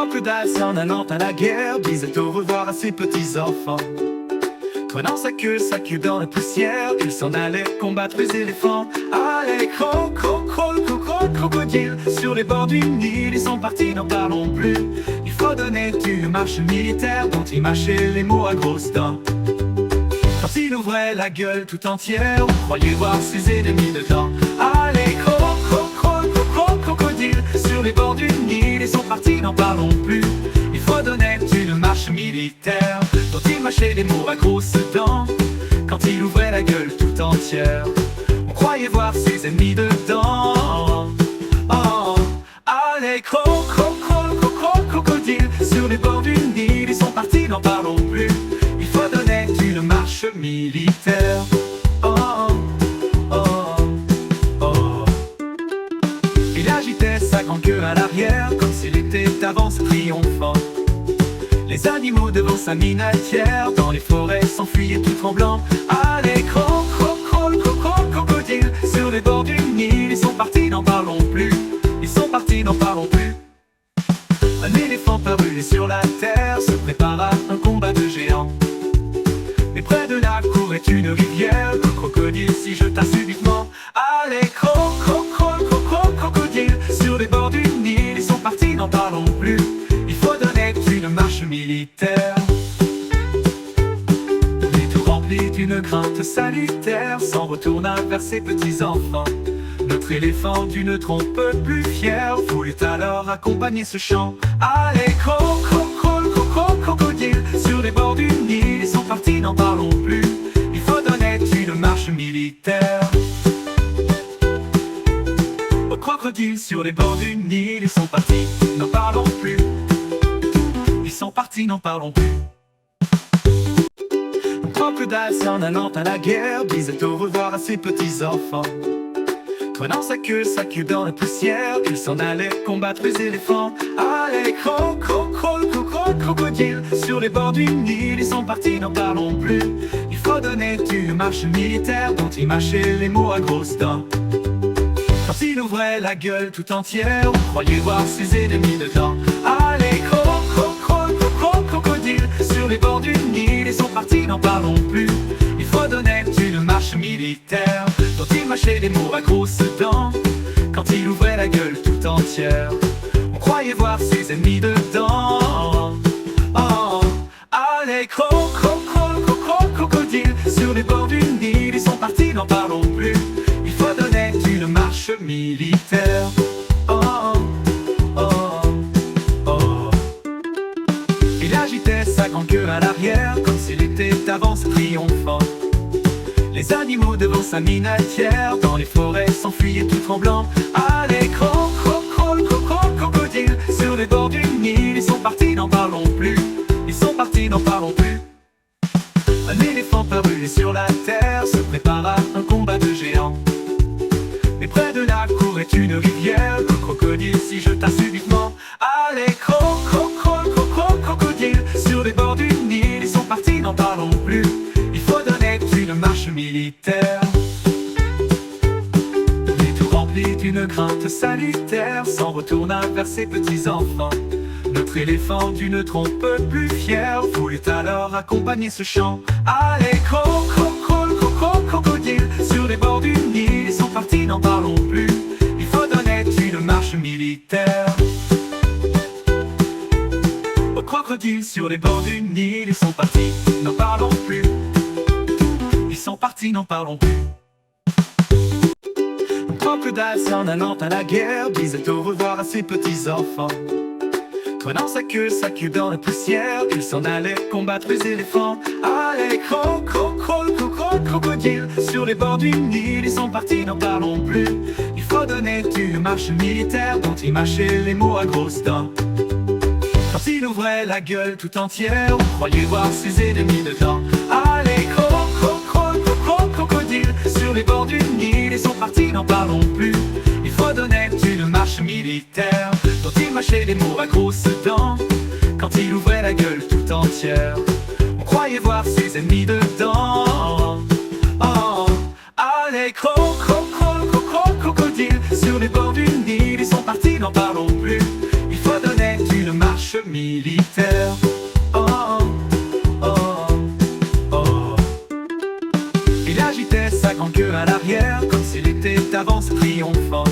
Crocodile s'en allant à la guerre disait au revoir à ses petits-enfants. Prenant sa queue dans la poussière, il s'en allait combattre les éléphants. Allez, crocodile, sur les bords du Nil, ils sont partis, n'en parlons plus. Il fredonnait une marche militaire dont il mâchait les mots à grosses dents. Quand il ouvrait la gueule tout entière, on croyait voir ses ennemis dedans. Allez, crocodile, sur les bords du Nil, ils sont partis, n'en parlons plus. Il fredonnait une marche militaire dont il mâchait les mots à grosses dents. Quand il ouvrait la gueule tout entière, on croyait voir ses ennemis dedans. Oh, allez, crocodile, sur les bords du Nil, ils sont partis, n'en parlons plus. Il fredonnait une marche militaire. Oh, oh, oh. Il agitait sa grande queue à l'arrière comme s'il était d'avance triomphant. Les animaux devant sa minatière dans les forêts s'enfuyaient tout tremblants. Allez, crocodile, sur les bords du Nil, ils sont partis, n'en parlons plus. Ils sont partis, n'en parlons plus. Un éléphant parut sur la terre se prépara un combat de géants. Mais près de là courait une rivière, le crocodile s'y jeta subitement. Allez, crocodile, sur les bords du Nil, ils sont partis, n'en parlons plus. Il fredonnait une marche militaire. Et tout rempli d'une crainte salutaire, s'en retourna vers ses petits-enfants. Notre éléphant d'une trompe plus fière voulut alors accompagner ce chant. Allez, crocodile, sur les bords du Nil, ils sont partis, n'en parlons plus. Il fredonnait une marche militaire. Au crocodile, sur les bords du Nil, ils sont partis, n'en parlons plus. Ils sont partis, n'en parlons plus. Crocodile s'en allant à la guerre disait au revoir à ses petits-enfants. Prenant sa queue dans la poussière, il s'en allait combattre les éléphants. Allez, crocodile, sur les bords du Nil, ils sont partis, n'en parlons plus. Il fredonnait une marche militaire dont il mâchait les mots à grosses dents. Quand il ouvrait la gueule tout entière, on croyait voir ses ennemis dedans. Allez, crocodile, sur les bords du Nil, ils sont partis, n'en parlons plus. Il fredonnait une marche militaire dont il mâchait les mots à grosses dents. Quand il ouvrait la gueule tout entière, on croyait voir ses ennemis dedans. Oh, allez, crocodile, sur les bords du Nil, ils sont partis, n'en parlons plus. Il fredonnait une marche militaire. Oh, oh, oh. Il agitait sa grande queue à l'arrière comme s'il était d'avance triomphant. Les animaux devant sa minatière dans les forêts s'enfuyaient tout tremblants. Allez, crocodile, sur les bords du Nil, ils sont partis, n'en parlons plus. Ils sont partis, n'en parlons plus. Un éléphant parut sur la terre se prépara un combat de géants. Mais près de là courait une rivière, le crocodile s'y jeta subitement. Allez, crocodile, sur les bords du Nil, ils sont partis, n'en parlons plus. Il fredonnait une marche militaire. Et tout rempli d'une crainte salutaire, s'en retourna vers ses petits-enfants. Notre éléphant d'une trompe plus fière voulut alors accompagner ce chant. Allez, crocodile, sur les bords du Nil, ils sont partis, n'en parlons plus. Il fredonnait une marche militaire. Au crocodile, sur les bords du Nil, ils sont partis, n'en parlons plus. Ils sont partis, n'en parlons plus. Crocodile s'en allant à la guerre disait au revoir à ses petits-enfants. Prenant sa queue dans la poussière, il s'en allait combattre les éléphants. Allez, crocodile, sur les bords du Nil, ils sont partis, n'en parlons plus. Il fredonnait une marche militaire dont il mâchait les mots à grosses dents. Quand il ouvrait la gueule tout entière, on croyait voir ses ennemis dedans. Allez, crocodile, sur les bords du Nil, ils sont partis, n'en parlons plus. Il fredonnait une marche militaire dont il mâchait les mots à grosses dents. Quand il ouvrait la gueule tout entière, on croyait voir ses ennemis dedans. Oh, allez, crocodile, sur les bords du Nil, ils sont partis, n'en parlons plus. Il fredonnait une marche marche militaire. Oh, oh, oh, oh. Il agitait sa grande queue à l'arrière, comme s'il était avance triomphant.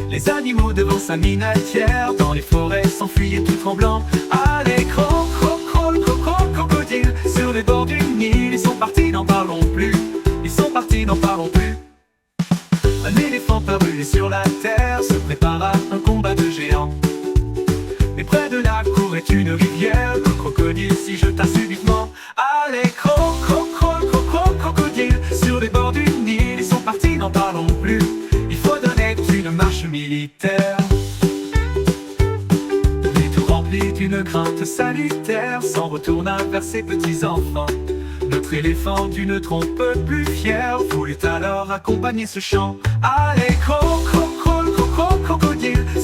Les animaux devant sa minatière, dans les forêts s'enfuyaient tout tremblants. Allez, crocodile, sur les bords du Nil, ils sont partis, n'en parlons plus. Ils sont partis, n'en parlons plus. Un éléphant parut sur la terre, se prépara un combat de géants. Mais près de là courait une rivière, le crocodile s'y jeta subitement. Allez, crocodile, sur les bords du Nil, ils sont partis, n'en parlons plus. Il faut donner une marche militaire. Les tout remplis d'une crainte salutaire, s'en retourna vers ses petits enfants. Notre éléphant d'une trompe plus fière voulut alors accompagner ce chant. Allez, crocodile,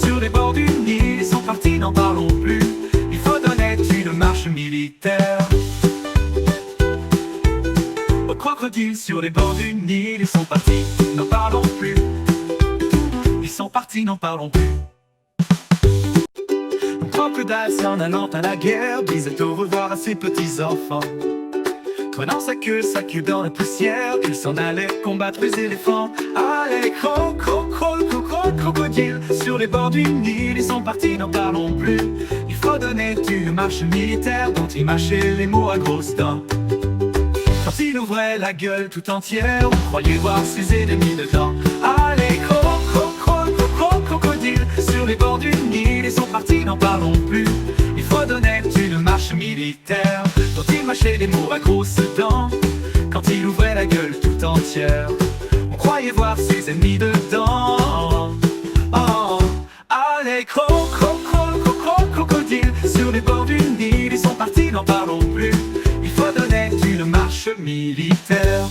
sur les bords du Nil, ils sont partis, n'en parlons plus. Il faut donner une marche militaire. Au crocodile, sur les bords du Nil, ils sont partis, n'en parlons plus. Ils sont partis, n'en parlons plus. Un crocodile s'en allant à la guerre disait au revoir à ses petits enfants. Prenant sa queue dans la poussière, il s'en allait combattre les éléphants. Allez, crocodile, sur les bords du Nil, ils sont partis, n'en parlons plus. Il faut donner une marche militaire dont il mâchait les mots à grosses dents. Quand il ouvrait la gueule tout entière, on croyait voir ses ennemis dedans. Allez, crocodile, sur les bords du Nil, ils sont partis, n'en parlons plus. Il faut donner une marche militaire dont il mâchait les mots à grosses dents. Quand il ouvrait la gueule tout entière, on croyait voir ses ennemis dedans. Oh, allez, crocodile, sur les bords du Nil, ils sont partis, n'en parlons plus. Il faut donner une marche militaire.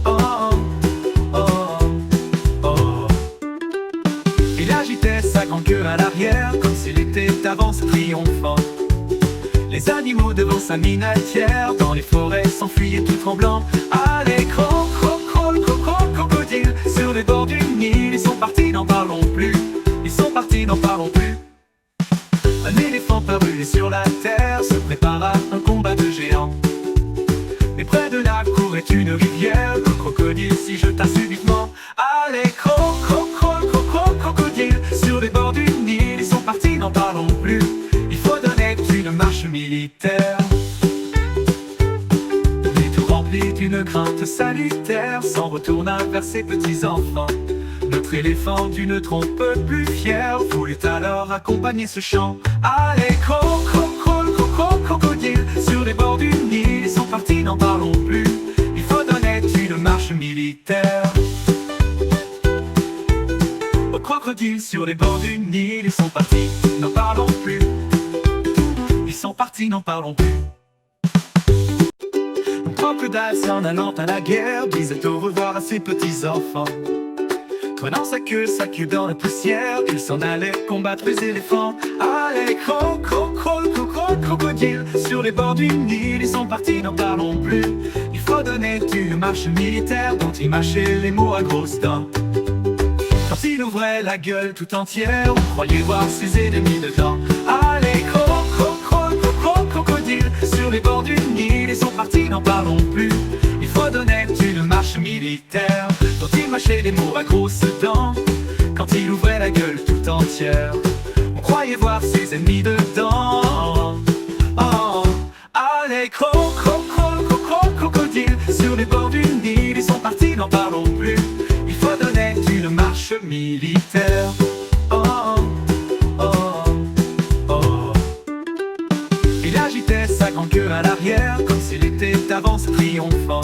Oh, oh, oh. Il agitait sa grande queue à l'arrière, comme s'il était avance triomphant. Les animaux devant sa minatière, dans les forêts s'enfuyaient tout tremblants. Allez, crocodile, sur les bords du Nil, ils sont partis, n'en parlons plus. Ils sont partis, n'en parlons plus. Un éléphant parut sur la terre, se prépara un combat de géants. Mais près de là courait une rivière, le crocodile s'y jeta subitement. Allez, crocodile, sur les bords du Nil, ils sont partis, n'en parlons plus. Il faut donner une marche militaire. Les tout remplis d'une crainte salutaire, s'en retourna vers ses petits enfants. Notre éléphant d'une trompe plus fière voulut alors accompagner ce chant. Allez, crocodile, sur les bords du Nil, ils sont partis, n'en parlons plus. Il faut donner une marche militaire. Au crocodile, sur les bords du Nil, ils sont partis, n'en parlons plus. Ils sont partis, n'en parlons plus. Un crocodile s'en allant à la guerre disait au revoir à ses petits enfants. Prenant sa queue dans la poussière, il s'en allait combattre les éléphants. Allez, crocodile, sur les bords du Nil, ils sont partis, n'en parlons plus. Il faut donner une marche militaire dont il mâchait les mots à grosses dents. Quand il ouvrait la gueule tout entière, on croyait voir ses ennemis dedans. Allez, crocodile, sur les bords du Nil, ils sont partis, n'en parlons plus. Il faut donner une marche militaire dont il mâchait les mots à grosses dents. Quand il ouvrait la gueule tout entière, on croyait voir ses ennemis dedans. Oh, allez, crocodile, sur les bords du Nil, ils sont partis, n'en parlons plus. Il faut donner une marche militaire. Oh, oh, oh. Il agitait sa grande queue à l'arrière, comme s'il était avance triomphant.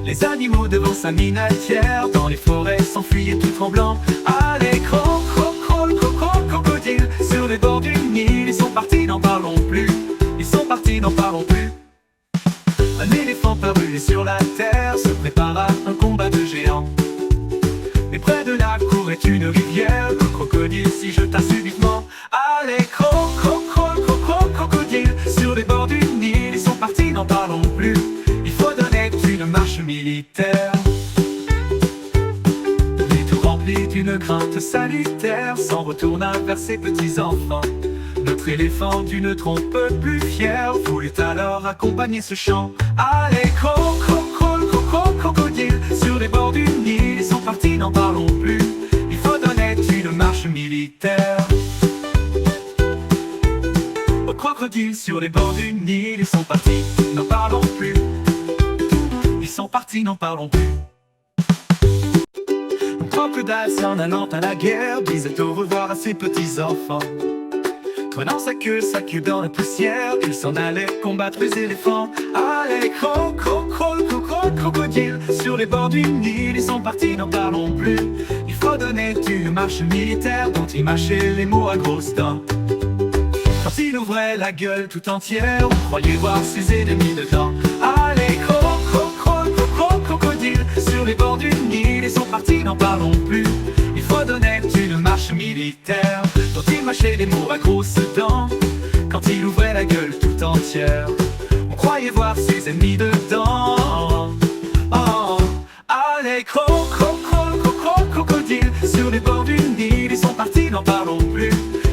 Les animaux devant sa minatière, dans les forêts s'enfuyaient tout tremblants. Allez, crocodile, sur les bords du Nil, ils sont partis, n'en parlons plus. Ils sont partis, n'en parlons plus. Un éléphant parut sur la terre, se prépara un combat de géants. Mais près de là courait une rivière, le crocodile s'y jeta subitement. Allez, crocodile, sur les bords du Nil, ils sont partis, n'en parlons plus. Il faut donner une marche militaire. Les tout remplis d'une crainte salutaire, s'en retourna vers ses petits enfants. Notre éléphant d'une trompe plus fier voulait alors accompagner ce chant. Allez, crocodile, sur les bords du Nil, ils sont partis, n'en parlons plus. Il faut donner une marche militaire. Aux crocodiles sur les bords du Nil, ils sont partis, n'en parlons plus. Ils sont partis, n'en parlons plus. Crocodile s'en allant à la guerre disait au revoir à ses petits enfants. Prenant sa queue dans la poussière, il s'en allait combattre les éléphants. Allez, crocodile, sur les bords du Nil, ils sont partis, n'en parlons plus. Il faut donner une marche militaire dont il mâchait les mots à grosses dents. Quand il ouvrait la gueule tout entière, on croyait voir ses ennemis dedans. Allez, crocodile, sur les bords du Nil, ils sont partis, n'en parlons plus. Il faut donner une marche militaire dont il mâchait les mots à grosses dents. Quand il ouvrait la gueule tout entière, on croyait voir ses ennemis dedans. Oh, allez, crocodile, sur les bords du Nil, ils sont partis, n'en parlons plus.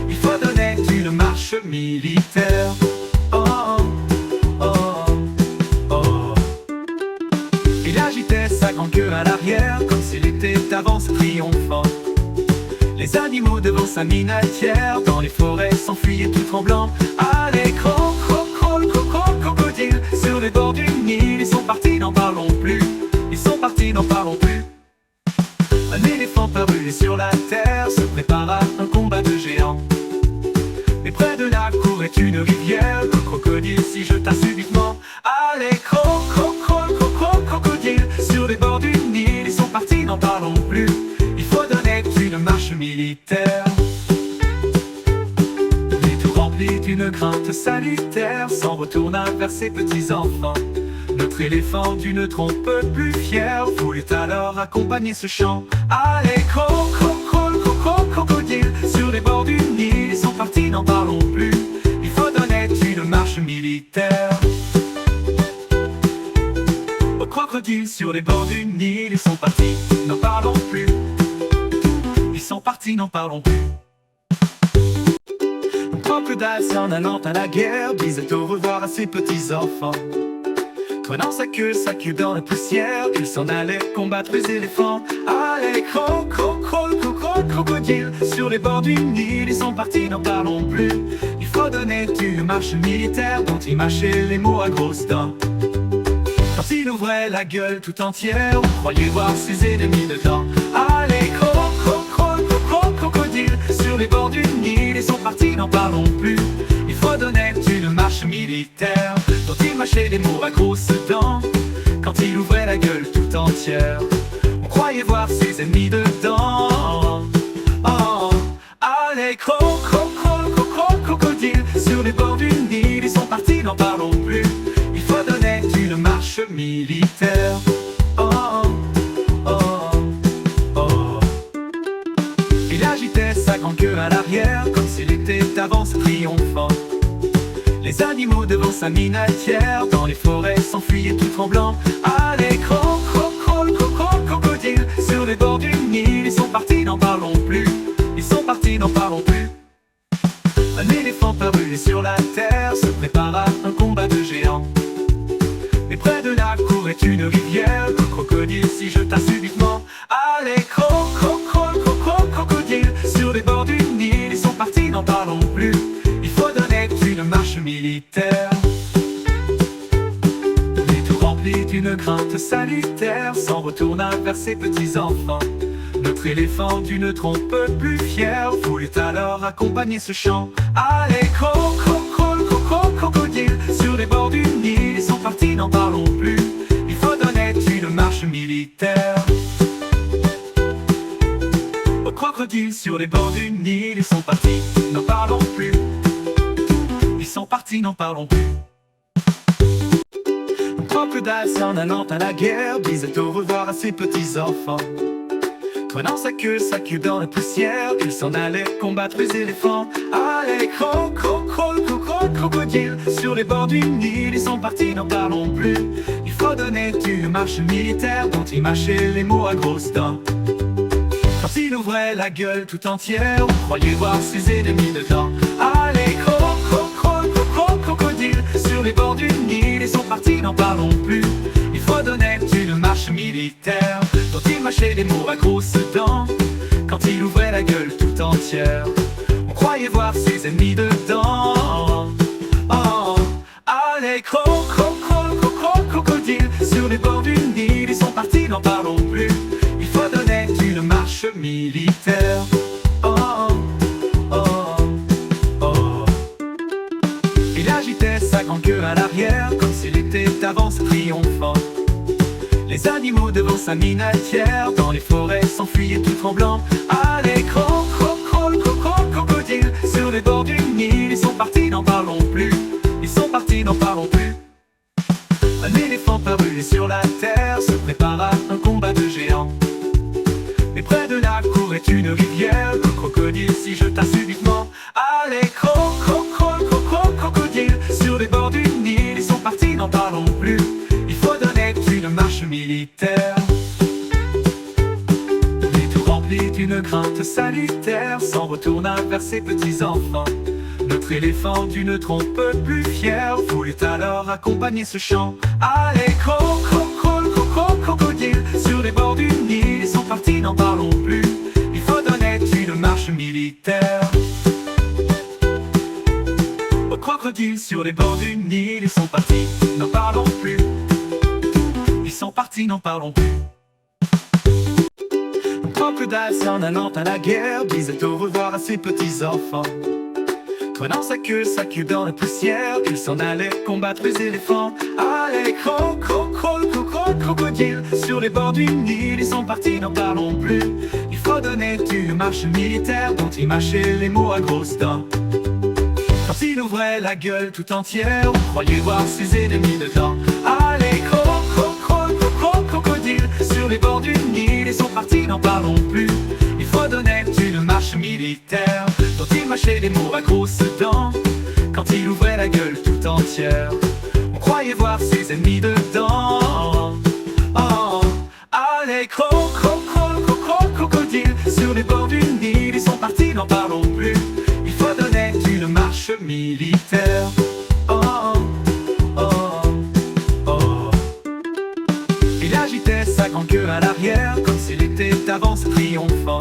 Il faut donner une marche militaire. Oh, oh, oh. Il agitait sa grande queue à l'arrière comme s'il était d'avance triomphant. Les animaux devant sa miniatière dans les forêts s'enfuyaient tout tremblants. Allez, crocodile, sur les bords du Nil, ils sont partis, n'en parlons plus. Ils sont partis, n'en parlons plus. Un éléphant parut sur la terre se prépara un combat de géants. Mais près de là courait une rivière, le crocodile s'y jeta subitement. Allez, crocodile, sur les bords du Nil, ils sont partis, n'en parlons plus. Il faut donner une marche militaire. Et tout rempli d'une crainte salutaire, s'en retourna vers ses petits-enfants. Notre éléphant d'une trompe plus fière voulait alors accompagner ce chant. Allez, crocodile, sur les bords du Nil, ils sont partis, n'en parlons plus. Il faut donner une marche militaire. Aux crocodiles sur les bords du Nil, ils sont partis, n'en parlons plus. Ils sont partis, n'en parlons plus. Crocodile s'en allant à la guerre disait au revoir à ses petits-enfants. Prenant sa queue dans la poussière, il s'en allait combattre les éléphants. Allez, crocodile, sur les bords du Nil, ils sont partis, n'en parlons plus. Il faut donner une marche militaire dont il mâchait les mots à grosses dents. Quand il ouvrait la gueule tout entière, on croyait voir ses ennemis dedans. Allez, crocodile, sur les bords du Nil, ils sont partis, n'en parlons plus. Il faut donner une marche militaire dont il mâchait les mots à grosses dents. Quand il ouvrait la gueule tout entière, on croyait voir ses ennemis dedans. Oh, allez, crocodile, sur les bords du Nil, ils sont partis, n'en parlons plus. Il faut donner une marche militaire. Oh, oh, oh. Il agitait sa grande queue à l'arrière comme s'il était d'avance triomphant. Les animaux devant sa miniatière dans les forêts s'enfuyaient tout tremblants. Allez, crocodile, sur les bords du Nil, ils sont partis, n'en parlons plus. Ils sont partis, n'en parlons plus. Un éléphant parut sur la terre se prépara un combat de géants. Mais près de là courait une rivière, le crocodile s'y jeta subitement. Allez, crocodile, sur les bords du Nil, ils sont partis, n'en parlons plus. Il faut donner une marche militaire. Et tout rempli d'une crainte salutaire, s'en retourna vers ses petits-enfants. Notre éléphant d'une trompe plus fière voulait alors accompagner ce chant. Allez, crocodile, sur les bords du Nil, ils sont partis, n'en parlons plus. Il faut donner une marche militaire. Aux crocodiles sur les bords du Nil, ils sont partis, n'en parlons plus. Ils sont partis, n'en parlons plus. Crocodile s'en allant à la guerre disait au revoir à ses petits-enfants. Prenant sa queue dans la poussière, il s'en allait combattre les éléphants. Allez, crocodile, sur les bords du Nil, ils sont partis, n'en parlons plus. Il faut donner une marche militaire dont il mâchait les mots à grosses dents. Quand il ouvrait la gueule tout entière, on croyait voir ses ennemis dedans. Allez, entière. On croyait voir ses ennemis dedans. Oh, allez, crocodile, sur les bords du Nil, ils sont partis, n'en parlons plus. Il faut donner une marche militaire. Oh, oh, oh. Il agitait sa grande queue à l'arrière, comme s'il était d'avance triomphant. Les animaux devant sa minatière, dans les forêts s'enfuyaient tout tremblants. Allez, crocodile, sur les bords du Nil, ils sont partis, n'en parlons plus. Ils sont partis, n'en parlons plus. Un éléphant parut sur la terre, se prépara un combat de géants. Mais près de la cour est une rivière, le crocodile s'y jeta subitement. Allez, crocodile, sur les bords du Nil, ils sont partis, n'en parlons plus. Il faut donner une marche militaire. Et tout rempli d'une crainte salutaire, s'en retourna vers ses petits-enfants. Notre éléphant d'une trompe plus fière voulut alors accompagner ce chant. Allez, crocodile, sur les bords du Nil, ils sont partis, n'en parlons plus. Il faut donner une marche militaire. Au crocodile, sur les bords du Nil, ils sont partis, n'en parlons plus. Ils sont partis, n'en parlons plus. Un crocodile s'en allant à la guerre disait au revoir à ses petits-enfants. Prenant sa queue dans la poussière, il s'en allait combattre les éléphants. Allez, crocodile, sur les bords du Nil, ils sont partis, n'en parlons plus. Il faut donner une marche militaire dont il mâchait les mots à grosses dents. Quand il ouvrait la gueule tout entière, on croyait voir ses ennemis dedans. Allez, crocodile, sur les bords du Nil, ils sont partis, n'en parlons plus. Il faut donner une marche militaire dont il mâchait les mots à grosses dents. Quand il ouvrait la gueule tout entière, on croyait voir ses ennemis dedans. Oh, allez, crocodile, sur les bords du Nil, ils sont partis, n'en parlons plus. Il faut donner une marche militaire. Oh, oh, oh. Il agitait sa grande queue à l'arrière, comme s'il était d'avance triomphant.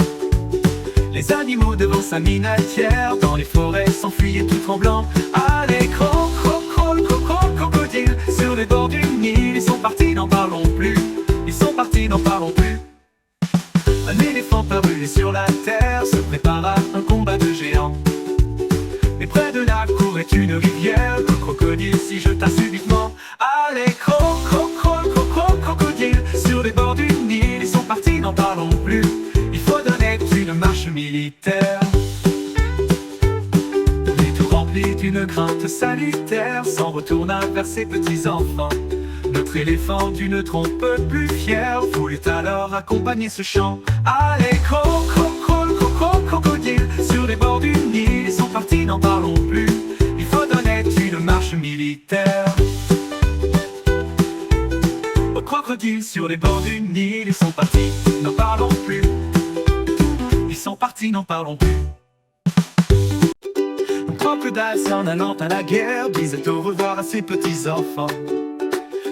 Les animaux devant sa minatière, dans les forêts s'enfuyaient tout tremblants. Allez, crocodile, sur les bords du Nil, ils sont partis, n'en parlons plus. Ils sont partis, n'en parlons plus. Un éléphant parut sur la terre, se prépara un combat de géants. Mais près de la cour est une rivière, le crocodile s'y jeta subitement. Allez, crocodile, sur les bords du Nil, ils sont partis, n'en parlons plus. Il faut donner une marche militaire. Et tout rempli d'une crainte salutaire, s'en retourna vers ses petits-enfants. Notre éléphant d'une trompe plus fière voulut alors accompagner ce chant. Allez, crocodile, sur les bords du Nil, ils sont partis, n'en parlons plus. Il faut donner une marche militaire. Au crocodile, sur les bords du Nil, ils sont partis, n'en parlons plus. Ils sont partis, n'en parlons plus. Un crocodile s'en allant à la guerre disait au revoir à ses petits-enfants.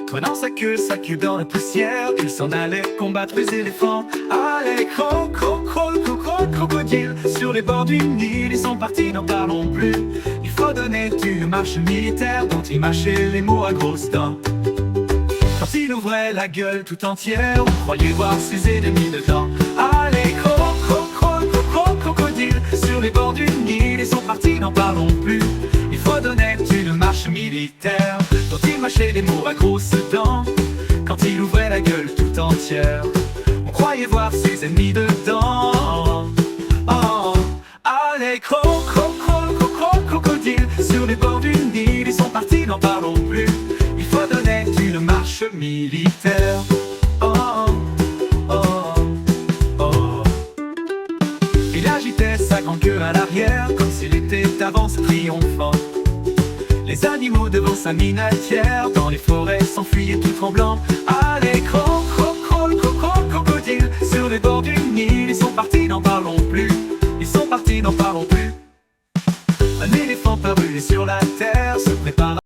Prenant sa queue dans la poussière, il s'en allait combattre les éléphants. Allez, crocodile, sur les bords du Nil, ils sont partis, n'en parlons plus. Il faut donner une marche militaire dont il mâchait les mots à grosses dents. Quand il ouvrait la gueule tout entière, on croyait voir ses ennemis dedans. Allez, crocodile, sur les bords du Nil, ils sont partis, n'en parlons plus. Il faut donner une marche militaire dont il mâchait les mots à grosses dents. Quand il ouvrait la gueule tout entière, on croyait voir ses ennemis dedans. Oh, allez, crocodile, sur les bords du Nil, ils sont partis, n'en parlons plus. Il faut donner une marche militaire. Oh, oh, oh. Il agitait sa grande queue à l'arrière, comme s'il était d'avance triomphant. Les animaux devant sa minatière, dans les forêts s'enfuyaient tout tremblants. Allez, crocodile, sur les bords du Nil, ils sont partis, n'en parlons plus. Ils sont partis, n'en parlons plus. Un éléphant parut sur la terre, se prépara